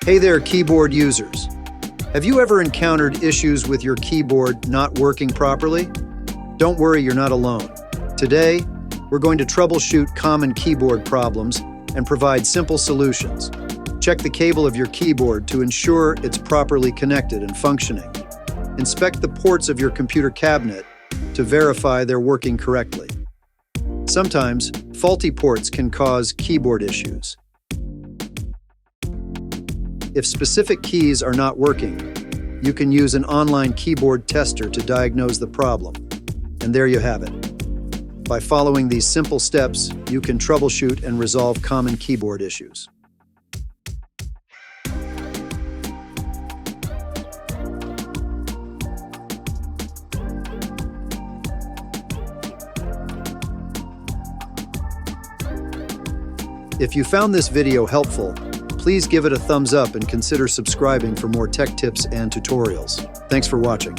Hey there, keyboard users. Have you ever encountered issues with your keyboard not working properly? Don't worry, you're not alone. Today, we're going to troubleshoot common keyboard problems and provide simple solutions. Check the cable of your keyboard to ensure it's properly connected and functioning. Inspect the ports of your computer cabinet to verify they're working correctly. Sometimes, faulty ports can cause keyboard issues. If specific keys are not working, you can use an online keyboard tester to diagnose the problem. And there you have it. By following these simple steps, you can troubleshoot and resolve common keyboard issues. If you found this video helpful, please give it a thumbs up and consider subscribing for more tech tips and tutorials. Thanks for watching.